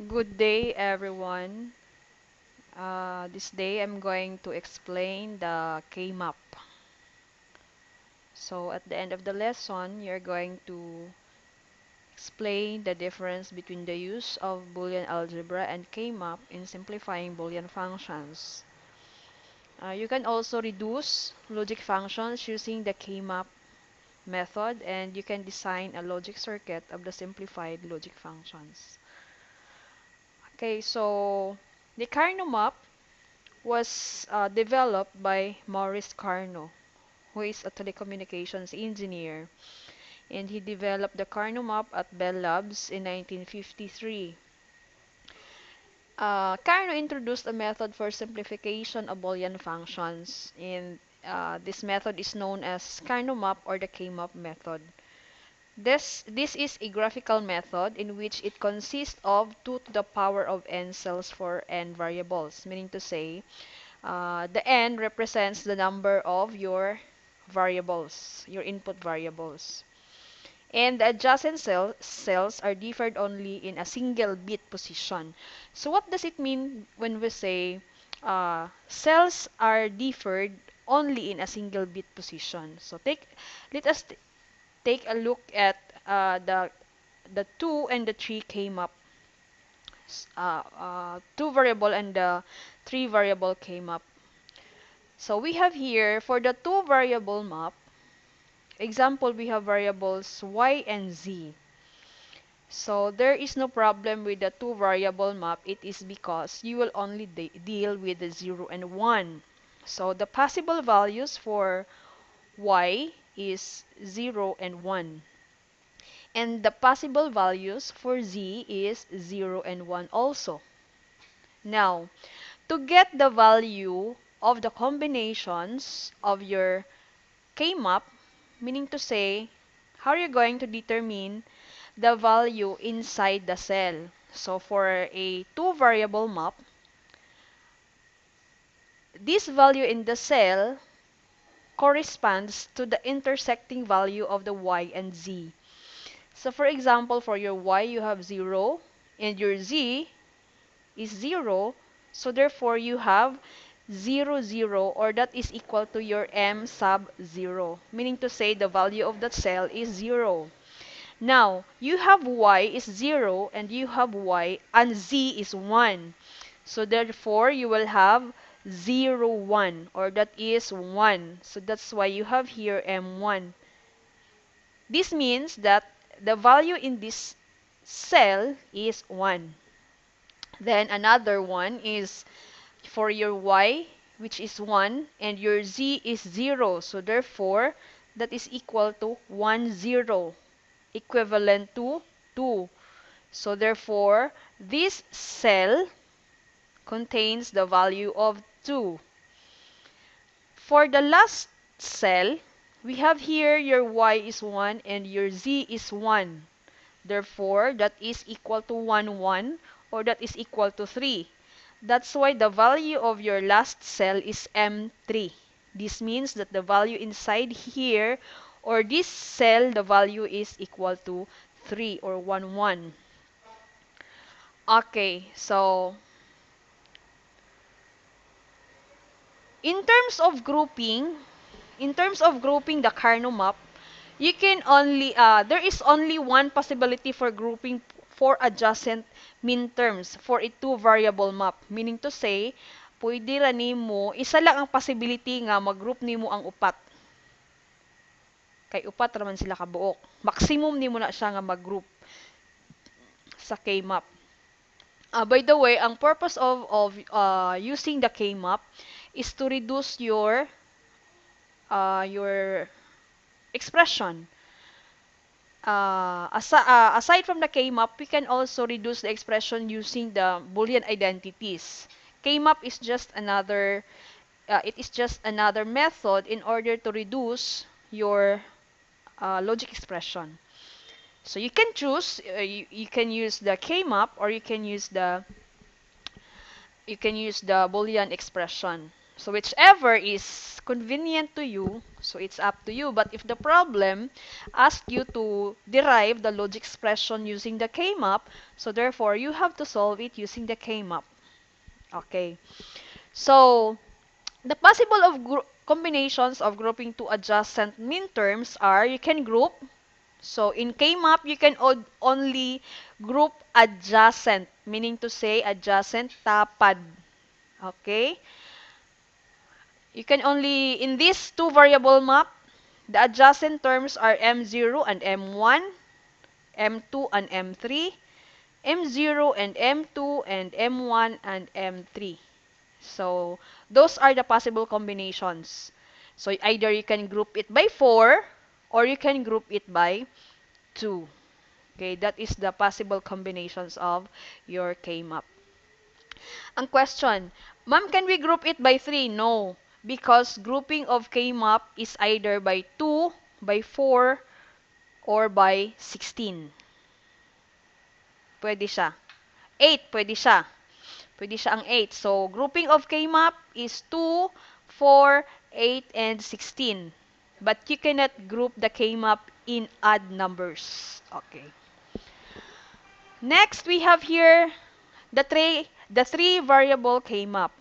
Good day, everyone. This day I'm going to explain the K-map. So at the end of the lesson, you're going to explain the difference between the use of Boolean algebra and K-map in simplifying Boolean functions. You can also reduce logic functions using the K-map method, and you can design a logic circuit of the simplified logic functions. Okay, so the Carnot map was developed by Maurice Carnot, who is a telecommunications engineer, and he developed the Carnot map at Bell Labs in 1953. Carnot introduced a method for simplification of Boolean functions, and this method is known as Carnot map or the K-map method. This is a graphical method in which it consists of 2 to the power of n cells for n variables, meaning to say the n represents the number of your variables, your input variables. And the adjacent cells are differed only in a single bit position. So what does it mean when we say cells are differed only in a single bit position? So let us take a look at the 2 and the 3 came up. 2 variable and the 3 variable came up. So we have here for the 2 variable map, example, we have variables y and z. So there is no problem with the 2 variable map. It is because you will only deal with the 0 and 1. So the possible values for y is 0 and 1. And the possible values for z is 0 and 1 also. Now, to get the value of the combinations of your K-map, meaning to say, how are you going to determine the value inside the cell? So for a 2 variable map, this value in the cell corresponds to the intersecting value of the y and z. So for example, for your y, you have 0, and your z is 0. So therefore, you have 0, 0, or that is equal to your m sub 0. Meaning to say, the value of that cell is 0. Now, you have y is 0, and you have y, and z is 1. So therefore, you will have 0, 1, or that is 1. So that's why you have here m1. This means that the value in this cell is 1. Then another one is for your y, which is 1, and your z is 0. So therefore, that is equal to 1, 0, equivalent to 2. So therefore, this cell contains the value of 2. For the last cell, we have here your y is 1 and your z is 1. Therefore, that is equal to 1, 1, or that is equal to 3. That's why the value of your last cell is M3. This means that the value inside here, or this cell, the value is equal to 3 or 1, 1. Okay, so in terms of grouping, the Carnot map, you can only, there is only one possibility for grouping for adjacent minterms for a 2 variable map. Meaning to say, pwede ra nimo, isa lang ang possibility nga mag-group nimo ang upat. Kay upat raman sila kabuok. Maximum nimo na siya nga mag-group sa K-map. By the way, ang purpose of using the K-map is to reduce your expression. Aside from the K-map, we can also reduce the expression using the Boolean identities. K-map is just another method in order to reduce your logic expression. So you can choose, you can use the K-map or you can use the Boolean expression. So whichever is convenient to you, so it's up to you. But if the problem asks you to derive the logic expression using the K-map, so therefore you have to solve it using the K-map. Okay. So the possible of combinations of grouping two adjacent mean terms are you can group. So in K-map, you can only group adjacent, meaning to say adjacent tapad. Okay? You can only, in this two variable map, the adjacent terms are M0 and M1, M2 and M3, M0 and M2, and M1 and M3. So, those are the possible combinations. So, either you can group it by 4 or you can group it by 2. Okay, that is the possible combinations of your K-map. Ang question, ma'am, can we group it by 3? No, because grouping of K-map is either by 2, by 4, or by 16. Pwede siya. 8, pwede siya. Pwede siya ang 8. So, grouping of K-map is 2, 4, 8, and 16. But you cannot group the K-map in odd numbers. Okay. Next, we have here the three variable K-map.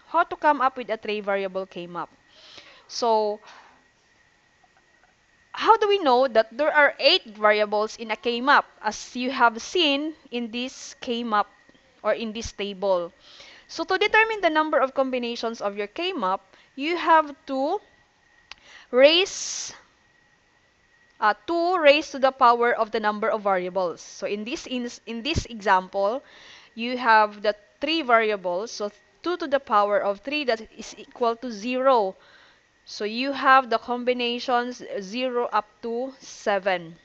How to come up with a three variable K-map? So, how do we know that there are 8 variables in a K-map as you have seen in this K-map or in this table? So, to determine the number of combinations of your K-map, you have to raise 2 raised to the power of the number of variables. So, in this example, you have the 3 variables. So, 2 to the power of 3, that is equal to 0. So, you have the combinations 0 up to 7.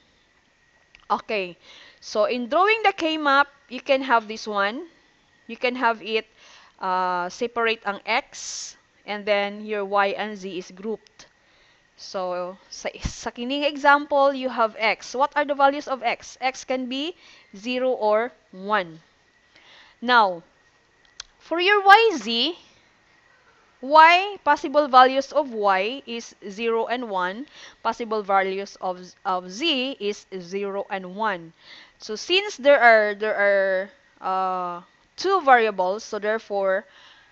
Okay. So, in drawing the K-map, you can have this one. You can have it separate ang X, and then your Y and Z is grouped. So, sa kining example, you have X. What are the values of X? X can be 0 or 1. Now, for your YZ, possible values of Y is 0 and 1. Possible values of Z is 0 and 1. So, since there are 2 variables, so therefore,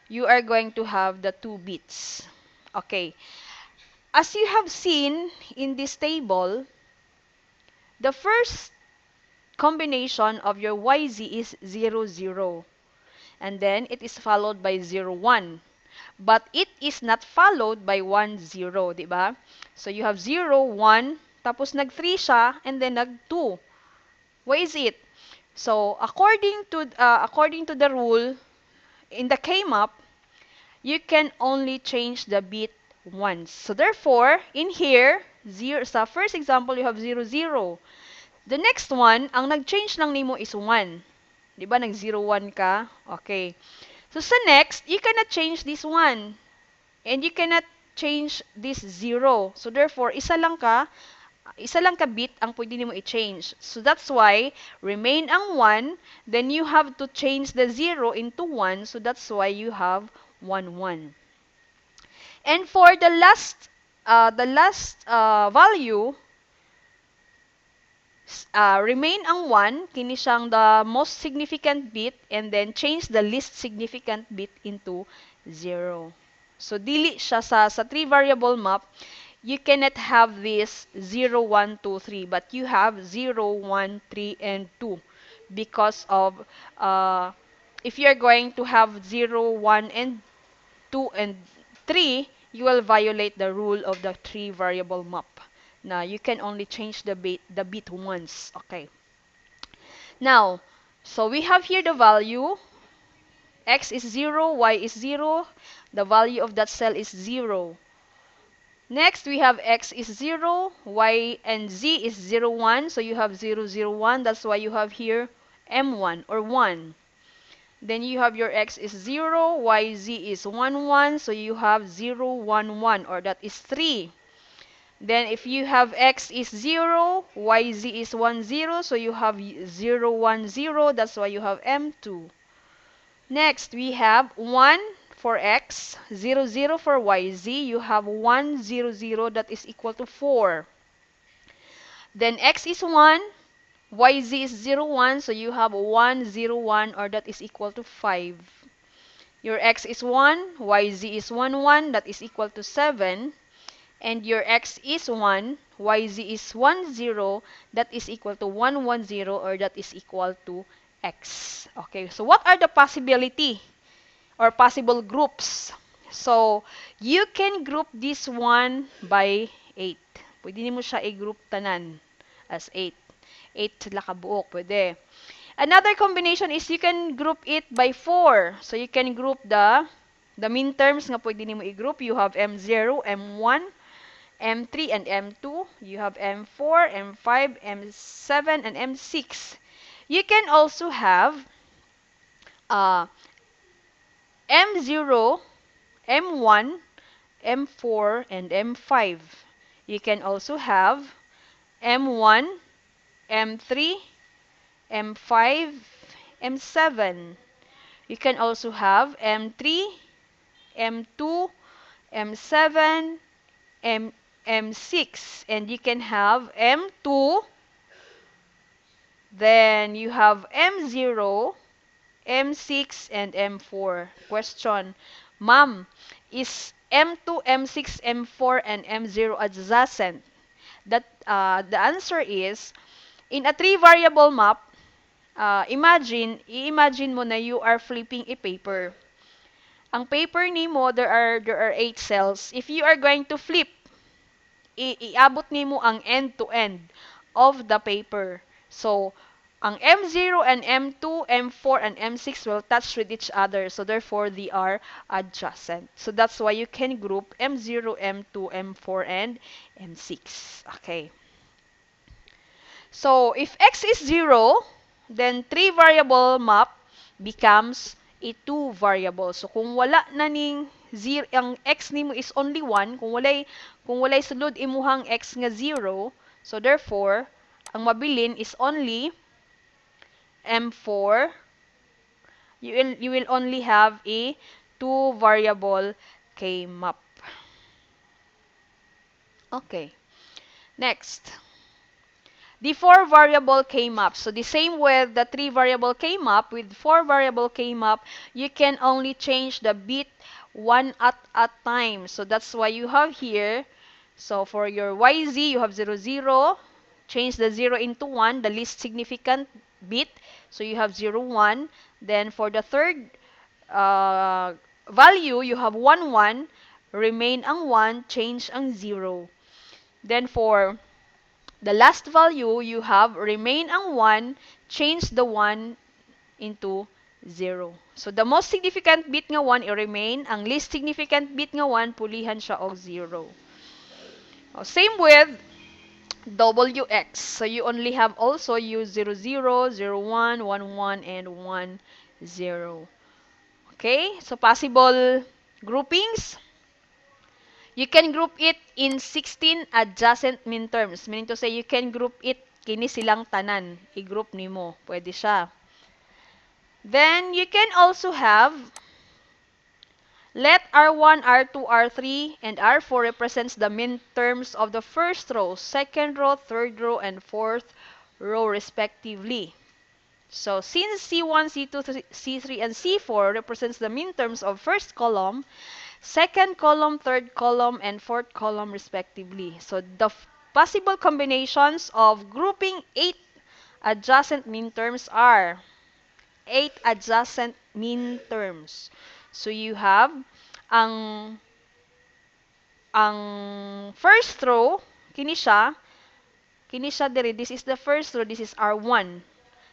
you are going to have the 2 bits. Okay. As you have seen in this table, the first combination of your YZ is 0, 0. And then it is followed by 0, 1. But it is not followed by 1, 0, di ba? So you have 0, 1, tapos nag-3 siya, and then nag-2. Why is it? So according to the rule in the K-map, you can only change the bit once. So therefore, in here, sa first example, you have 0, 0. The next one, ang nag-change lang nimo is 1. Di ba? Nag-0, 1 ka? Okay. So sa next, you cannot change this 1. And you cannot change this 0. So therefore, isa lang ka bit ang pwede nimo i-change. So that's why, remain ang 1, then you have to change the 0 into 1. So that's why you have 1, 1. And for the last value, remain ang 1, kini siyang the most significant bit, and then change the least significant bit into 0. So, dili siya sa 3 variable map, you cannot have this 0, 1, 2, 3, but you have 0, 1, 3, and 2. Because of, if you're going to have 0, 1, and 2, and 3, you will violate the rule of the 3 variable map. Now, you can only change the bit once. Okay. Now, so we have here the value. X is 0, Y is 0. The value of that cell is 0. Next, we have X is 0, Y and Z is 0, 1. So you have 0, 0, 1. That's why you have here M1 or 1. Then you have your X is 0, Y, Z is 1, 1. So you have 0, 1, 1, or that is 3. Then if you have X is 0, Y, Z is 1, 0. So you have 0, 1, 0. That's why you have M2. Next, we have 1, for x, 0, 0 for yz, you have 1, 0, 0 that is equal to 4. Then x is 1, yz is 0, 1, so you have 1, 0, 1, or that is equal to 5. Your x is 1, yz is 1, 1, that is equal to 7. And your x is 1, yz is 1, 0, that is equal to 1, 1, 0, or that is equal to x. Okay, so what are the possibility or possible groups? So, you can group this one by 8. Pwede mo siya i-group tanan as 8. 8 sila kabuok, pwede. Another combination is you can group it by 4. So, you can group the mean terms nga pwede nimo i-group. You have M0, M1, M3, and M2. You have M4, M5, M7, and M6. You can also have M0, M1, M4, and M5. You can also have M1, M3, M5, M7. You can also have M3, M2, M7, M6. And you can have M2, then you have M0, M6, and M4. Question, Ma'am, is M2, M6, M4, and M0 adjacent? The answer is, in a three-variable map, i-imagine mo na you are flipping a paper. Ang paper nimo, there are 8 cells. If you are going to flip, iabot nimo ang end to end of the paper. So, ang M0 and M2, M4, and M6 will touch with each other. So, therefore, they are adjacent. So, that's why you can group M0, M2, M4, and M6. Okay. So, if x is 0, then 3-variable map becomes a 2-variable. So, kung wala na ning zero, ang x nimo is only 1, kung walay sulod imuhang x nga 0, so therefore, ang mabilin is only M4. You will only have a 2-variable K-map. Okay. Next. The 4-variable K-map. So the same with the 3-variable K-map, with 4-variable K-map, you can only change the bit one at a time. So that's why you have here, so for your YZ, you have 0, 0. Change the 0 into 1, the least significant bit. So you have 0, 1. Then for the third value, you have 1, 1. Remain ang 1, change ang 0. Then for the last value, you have remain ang 1, change the 1 into 0. So, the most significant bit nga 1 i-remain. Ang least significant bit nga 1, pulihan siya og 0. Same with WX. So, you only have also use 0, 0, 0, 1, 1, 1, and 1, 0. Okay? So, possible groupings. You can group it in 16 adjacent mean terms. Meaning to say, you can group it kini silang tanan. I-group nimo. Pwede siya. Then, you can also have, let R1, R2, R3, and R4 represents the mean terms of the first row, second row, third row, and fourth row respectively. So, since C1, C2, C3, and C4 represents the mean terms of first column, second column, third column, and fourth column respectively. So, the possible combinations of grouping 8 adjacent mean terms are 8 adjacent mean terms. So, you have ang first row, kini siya diri, this is the first row, this is R1.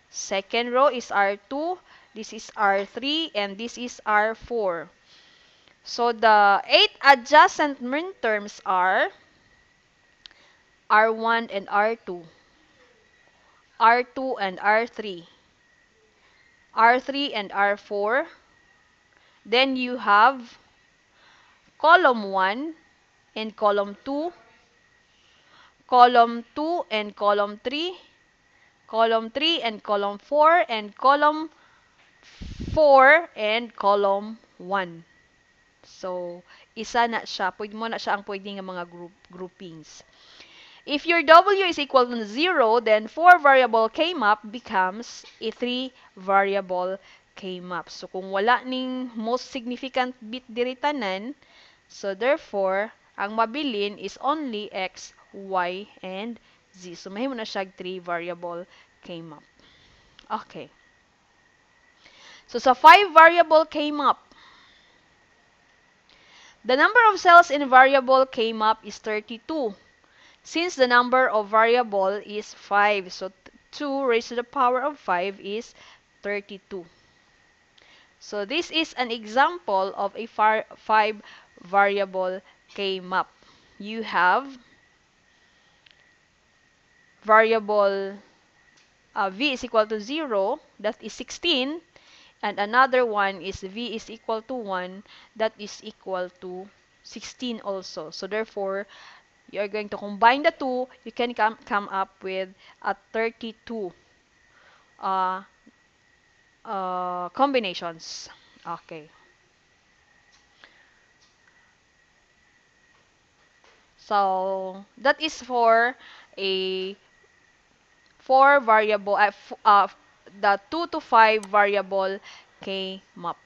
Second row is R2, this is R3, and this is R4. So, the 8 adjacent mean terms are R1 and R2, R2 and R3, R3 and R4. Then you have column 1 and column 2, column 2 and column 3, column 3 and column 4, and column 4 and column 1. So, isa na siya. Pwede mo na siya ang pwede nga mga groupings. If your W is equal to 0, then 4 variable K-map becomes a 3 variable K-map. So, kung wala ning most significant bit diri tanan, so therefore, ang mabilin is only X, Y, and Z. So, mahimo na siya 3 variable K-map. Okay. So, sa 5 variable K-map, the number of cells in variable K-map is 32. Since the number of variable is 5, so 2 raised to the power of 5 is 32. So this is an example of a 5 variable K-map. You have variable v is equal to 0, that is 16, and another one is v is equal to 1, that is equal to 16 also. So therefore, you are going to combine the two, you can come up with a 32 uh, combinations. Okay. So, that is for a 4 variable, the 2 to 5 variable K map.